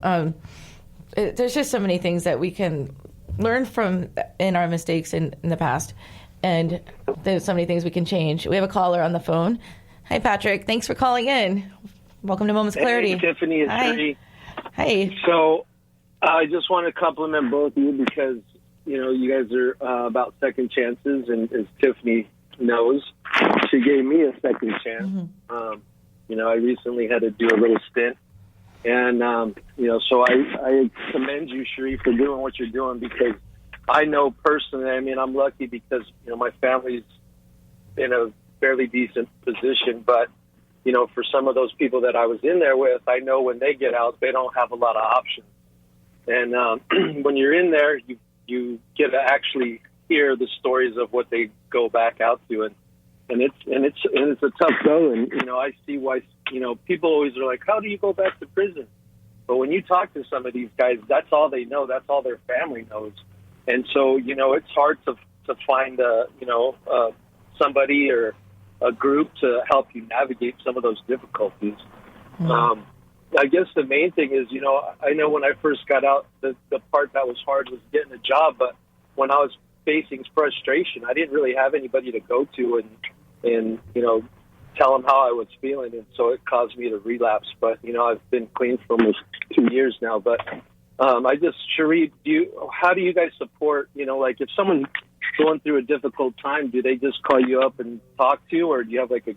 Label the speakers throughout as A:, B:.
A: There's just so many things that we can learn from in our mistakes in the past. And there's so many things we can change. We have a caller on the phone. Hi, Patrick. Thanks for calling in. Welcome to Moments Clarity.
B: Hey, Tiffany and Sherry.
A: Hey.
B: So I just want to compliment both of you because, you guys are about second chances. And as Tiffany knows, she gave me a second chance. Mm-hmm. I recently had to do a little stint. And, so I commend you, Sherry, for doing what you're doing because I know personally, I'm lucky because, my family's in a fairly decent position. But, for some of those people that I was in there with, I know when they get out, they don't have a lot of options. And when you're in there, you get to actually hear the stories of what they go back out to. And it's a tough go. And, I see why, people always are like, how do you go back to prison? But when you talk to some of these guys, that's all they know. That's all their family knows. And so, it's hard to find, somebody or a group to help you navigate some of those difficulties. Mm-hmm. I guess the main thing is, I know when I first got out, the part that was hard was getting a job. But when I was facing frustration, I didn't really have anybody to go to and tell them how I was feeling. And so it caused me to relapse. But, I've been clean for almost 2 years now. But Sheree, how do you guys support, like if someone's going through a difficult time, do they just call you up and talk to you, or do you have like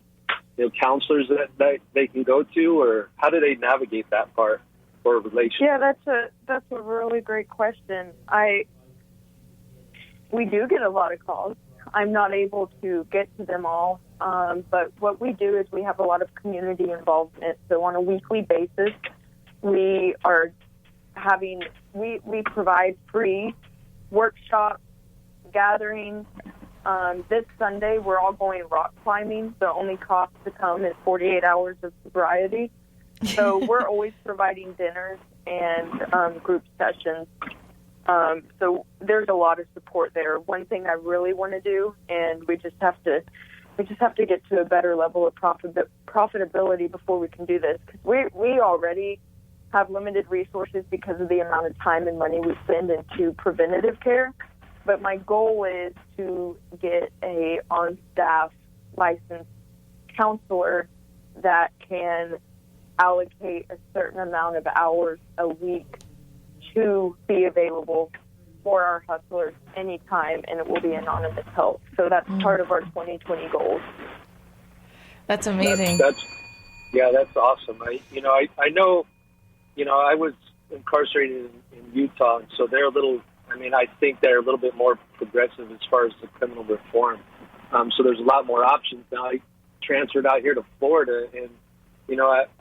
B: counselors that they can go to, or how do they navigate that part or relationship?
C: Yeah, that's a really great question. We do get a lot of calls. I'm not able to get to them all, but what we do is we have a lot of community involvement. So on a weekly basis, we provide free workshops, gatherings. This Sunday, we're all going rock climbing. The only cost to come is 48 hours of sobriety. So we're always providing dinners and group sessions. So there's a lot of support there. One thing I really want to do, and we just have to get to a better level of profitability before we can do this, because we already have limited resources because of the amount of time and money we spend into preventative care. But my goal is to get a on-staff licensed counselor that can allocate a certain amount of hours a week to be available for our hustlers anytime, and it will be anonymous help. So that's part of our 2020 goals.
A: That's amazing.
B: That's awesome. I know, I was incarcerated in Utah, and so they're I think they're a little bit more progressive as far as the criminal reform. So there's a lot more options now. I transferred out here to Florida, and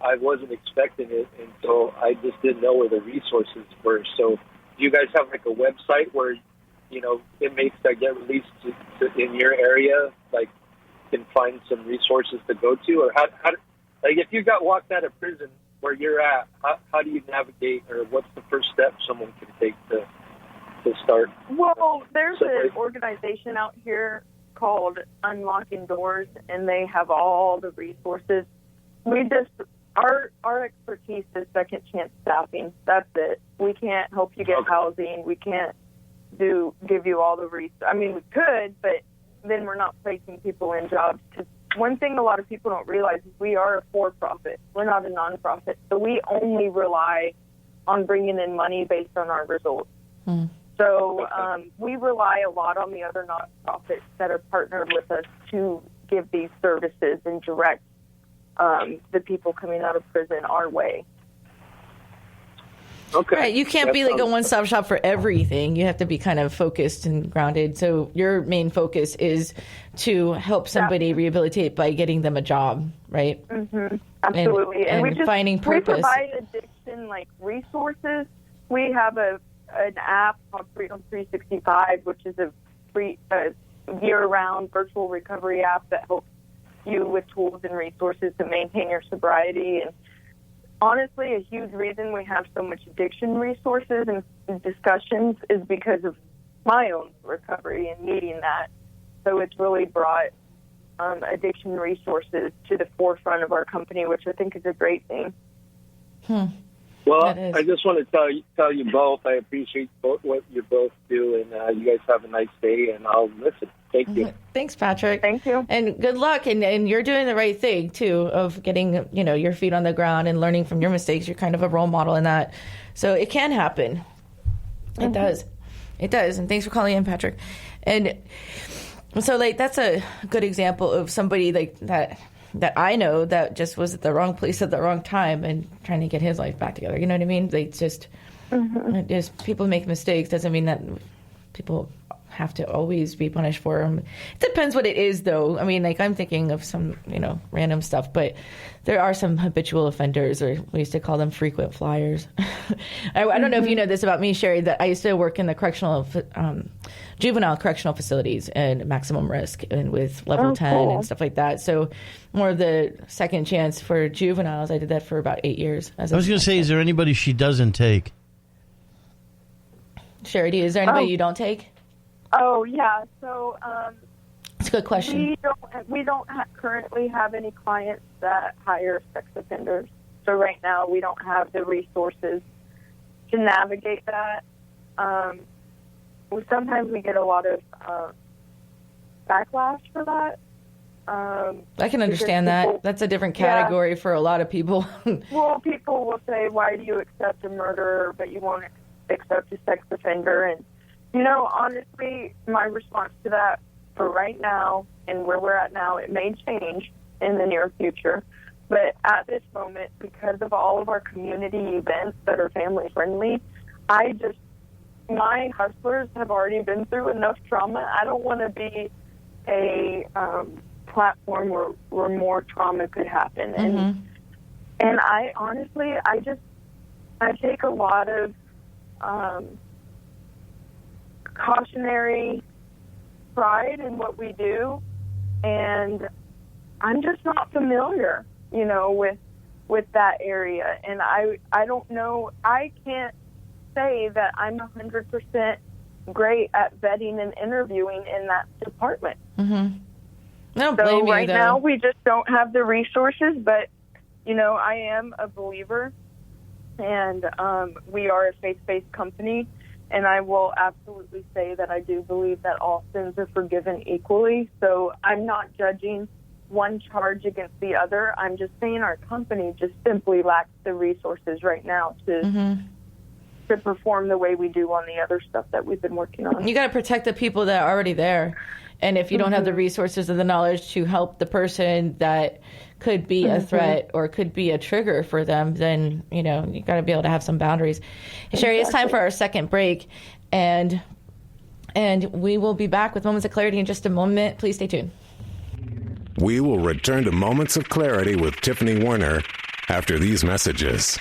B: I wasn't expecting it, and so I just didn't know where the resources were. So do you guys have like a website where, inmates that get released in your area, like, can find some resources to go to? Or how like if you got walked out of prison where you're at, how do you navigate, or what's the first step someone can take to start?
C: Well, there's an organization out here called Unlocking Doors, and they have all the resources. Our expertise is second chance staffing. That's it. We can't help you get housing. We can't give you all the resources. We could, but then we're not placing people in jobs. Because one thing a lot of people don't realize is we are a for-profit. We're not a nonprofit. So we only rely on bringing in money based on our results. So we rely a lot on the other nonprofits that are partnered with us to give these services and direct the people coming out of prison our way.
B: Okay.
A: Right. You can't be like a one-stop shop for everything. You have to be kind of focused and grounded. So your main focus is to help somebody rehabilitate by getting them a job, right?
C: Mm-hmm. Absolutely.
A: And finding purpose.
C: We provide addiction resources. We have an app called Freedom 365, which is a free year-round virtual recovery app that helps you with tools and resources to maintain your sobriety. And honestly, a huge reason we have so much addiction resources and discussions is because of my own recovery and needing that. So it's really brought addiction resources to the forefront of our company, which I think is a great thing.
B: Well, I just want to tell you both, I appreciate what you both do, and you guys have a nice day, and I'll listen. Thank you.
A: Thanks, Patrick.
C: Thank you.
A: And good luck. And you're doing the right thing, too, of getting, your feet on the ground and learning from your mistakes. You're kind of a role model in that. So it can happen. It does. It does. And thanks for calling in, Patrick. And so, that's a good example of somebody that I know that just was at the wrong place at the wrong time and trying to get his life back together. You know what I mean? Just people make mistakes doesn't mean that people have to always be punished for them. It depends what it is, though. I mean, I'm thinking of some, random stuff, but there are some habitual offenders, or we used to call them frequent flyers. I don't know if you know this about me, Sherry, that I used to work in the juvenile correctional facilities and maximum risk and with level 10 and stuff like that. So more of the second chance for juveniles. I did that for about 8 years. I was
D: going to say, is there anybody she doesn't take?
A: Sherry, is there anybody you don't take?
C: Oh, yeah. So
A: it's a good question.
C: We don't currently have any clients that hire sex offenders. So right now we don't have the resources to navigate that. Sometimes we get a lot of backlash for that.
A: I can understand that. That's a different category for a lot of people.
C: Well, people will say, why do you accept a murderer, but you won't accept a sex offender? And, honestly, my response to that for right now and where we're at now, it may change in the near future. But at this moment, because of all of our community events that are family-friendly, my hustlers have already been through enough trauma. I don't want to be a platform where more trauma could happen. And I honestly, I take a lot of cautionary pride in what we do, and I'm just not familiar, with that area. And I don't know, I can't say that I'm 100% great at vetting and interviewing in that department.
A: I don't blame you,
C: right
A: though.
C: now we just don't have the resources, but I am a believer, and we are a faith-based company, and I will absolutely say that I do believe that all sins are forgiven equally. So I'm not judging one charge against the other. I'm just saying our company just simply lacks the resources right now to perform the way we do on the other stuff that we've been working on.
A: You got to protect the people that are already there. And if you don't have the resources or the knowledge to help the person that could be a threat or could be a trigger for them, then, you got to be able to have some boundaries. Sherry, it's time for our second break. And we will be back with Moments of Clarity in just a moment. Please stay tuned.
E: We will return to Moments of Clarity with Tiffany Warner after these messages.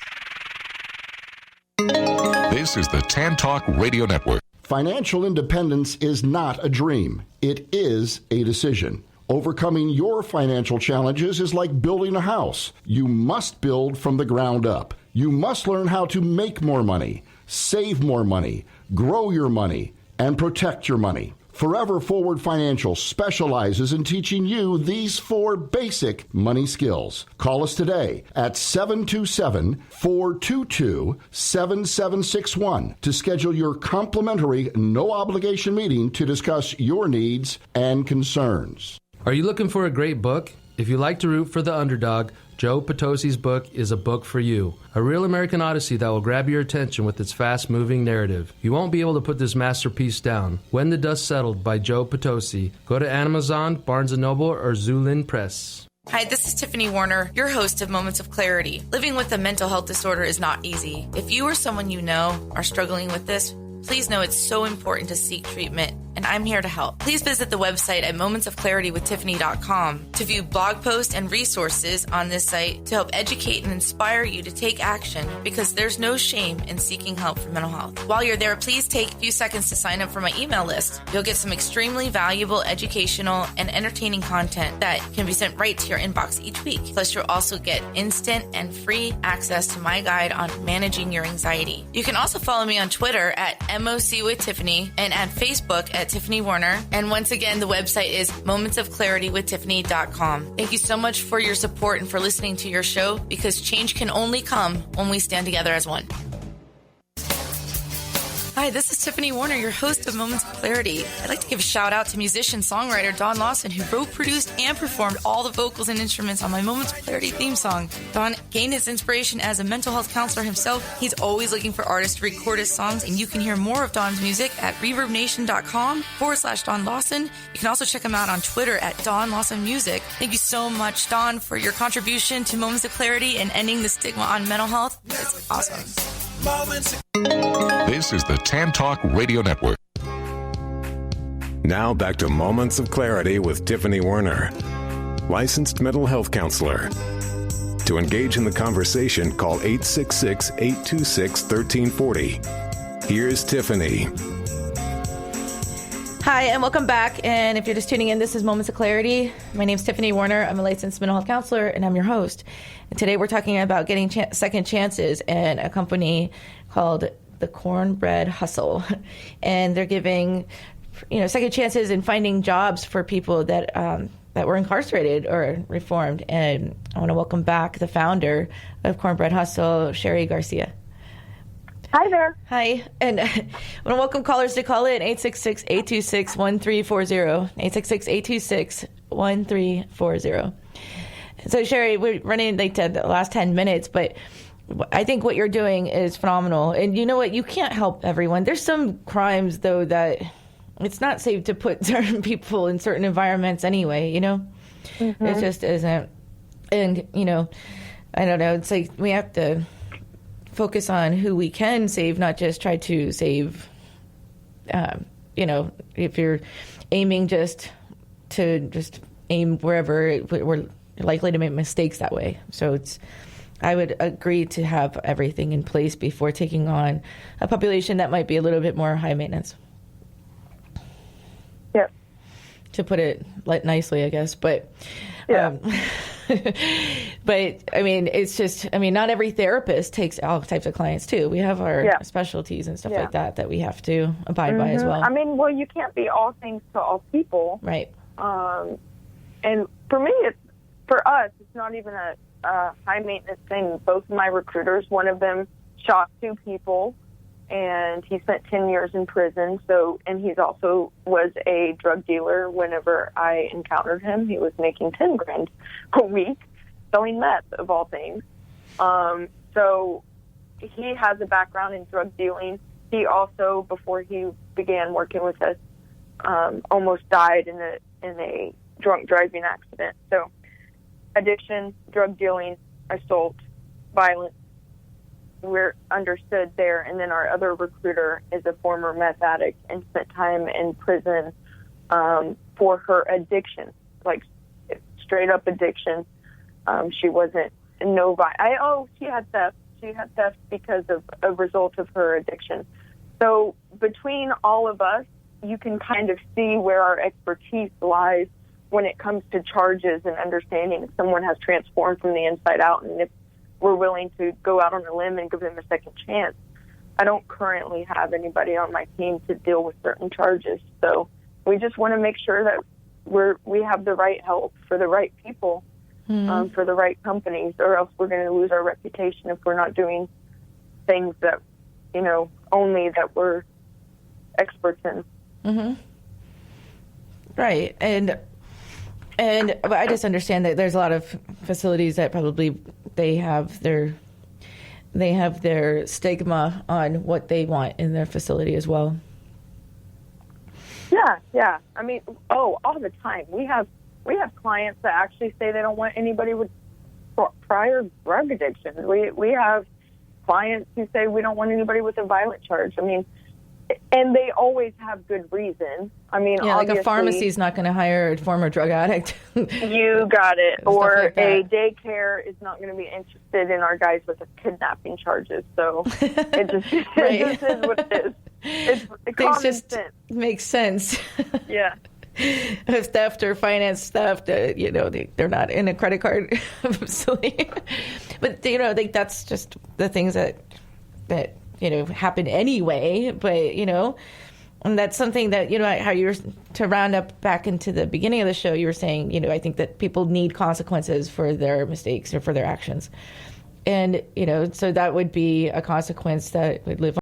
F: This is the Tan Talk Radio Network.
G: Financial independence is not a dream. It is a decision. Overcoming your financial challenges is like building a house. You must build from the ground up. You must learn how to make more money, save more money, grow your money, and protect your money. Forever Forward Financial specializes in teaching you these 4 basic money skills. Call us today at 727-422-7761 to schedule your complimentary, no-obligation meeting to discuss your needs and concerns.
H: Are you looking for a great book? If you like to root for the underdog, Joe Potosi's book is a book for you. A real American Odyssey that will grab your attention with its fast-moving narrative. You won't be able to put this masterpiece down. When the Dust Settled by Joe Potosi. Go to Amazon, Barnes & Noble, or Zulin Press.
I: Hi, this is Tiffany Warner, your host of Moments of Clarity. Living with a mental health disorder is not easy. If you or someone you know are struggling with this, please know it's so important to seek treatment, and I'm here to help. Please visit the website at momentsofclaritywithtiffany.com to view blog posts and resources on this site to help educate and inspire you to take action, because there's no shame in seeking help for mental health. While you're there, please take a few seconds to sign up for my email list. You'll get some extremely valuable educational and entertaining content that can be sent right to your inbox each week. Plus, you'll also get instant and free access to my guide on managing your anxiety. You can also follow me on Twitter at MOC with Tiffany and at Facebook at Tiffany Warner. And once again, the website is momentsofclaritywithtiffany.com. Thank you so much for your support and for listening to your show, because change can only come when we stand together as one. Hi, this is Tiffany Warner, your host of Moments of Clarity. I'd like to give a shout out to musician-songwriter Don Lawson, who wrote, produced, and performed all the vocals and instruments on my Moments of Clarity theme song. Don gained his inspiration as a mental health counselor himself. He's always looking for artists to record his songs, and you can hear more of Don's music at reverbnation.com/Don Lawson. You can also check him out on Twitter at Don Lawson Music. Thank you so much, Don, for your contribution to Moments of Clarity and ending the stigma on mental health. It's awesome.
F: This is the Tan Talk Radio Network.
E: Now back to Moments of Clarity with Tiffany Werner, licensed mental health counselor. To engage in the conversation, call 866-826-1340. Here's Tiffany.
A: Hi, and welcome back. And if you're just tuning in, this is Moments of Clarity. My name's Tiffany Warner. I'm a licensed mental health counselor, and I'm your host. And today we're talking about getting second chances and a company called the Cornbread Hustle. And they're giving, second chances in finding jobs for people that were incarcerated or reformed. And I want to welcome back the founder of Cornbread Hustle, Sherry Garcia.
C: Hi there.
A: Hi. And I want to welcome callers to call in 866-826-1340. 866-826-1340. So, Sherry, we're running like the last 10 minutes, but I think what you're doing is phenomenal. And you know what? You can't help everyone. There's some crimes, though, that it's not safe to put certain people in certain environments anyway, Mm-hmm. It just isn't. And, I don't know. It's like we have to focus on who we can save, not just try to save, if you're aiming just aim wherever, we're likely to make mistakes that way. So I would agree to have everything in place before taking on a population that might be a little bit more high maintenance.
C: Yep.
A: To put it nicely, I guess. But,
C: yeah.
A: But I mean, it's just, not every therapist takes all types of clients too. We have our specialties and stuff like that we have to abide by as well.
C: Well, you can't be all things to all people.
A: Right.
C: And for me, for us, it's not even a high maintenance thing. Both of my recruiters, one of them shot 2 people, and he spent 10 years in prison. And he's also was a drug dealer. Whenever I encountered him, he was making $10,000 a week selling meth, of all things. So he has a background in drug dealing. He also, before he began working with us, almost died in a drunk driving accident. So addiction, drug dealing, assault, violence, we're understood there. And then our other recruiter is a former meth addict and spent time in prison for her addiction, like straight up addiction. She wasn't she had theft. She had theft because of a result of her addiction. So between all of us, you can kind of see where our expertise lies when it comes to charges and understanding if someone has transformed from the inside out, and if we're willing to go out on a limb and give them a second chance. I don't currently have anybody on my team to deal with certain charges, so we just want to make sure that we have the right help for the right people, for the right companies, or else we're going to lose our reputation if we're not doing things that, only that we're experts in.
A: Mm-hmm. Right, and I just understand that there's a lot of facilities that probably they have their stigma on what they want in their facility as well.
C: Yeah. All the time. We have clients that actually say they don't want anybody with prior drug addiction. We have clients who say we don't want anybody with a violent charge. And they always have good reason.
A: Like a pharmacy's not going to hire a former drug addict.
C: You got it. Or
A: like
C: a daycare is not going to be interested in our guys with kidnapping charges. So it just is what it is. It's common sense.
A: Makes sense.
C: Yeah.
A: If theft or finance theft, they're not in a credit card facility. But, that's just the things that happen anyway. But, And that's something that, how you were, to round up back into the beginning of the show, you were saying, I think that people need consequences for their mistakes or for their actions. And, so that would be a consequence that would live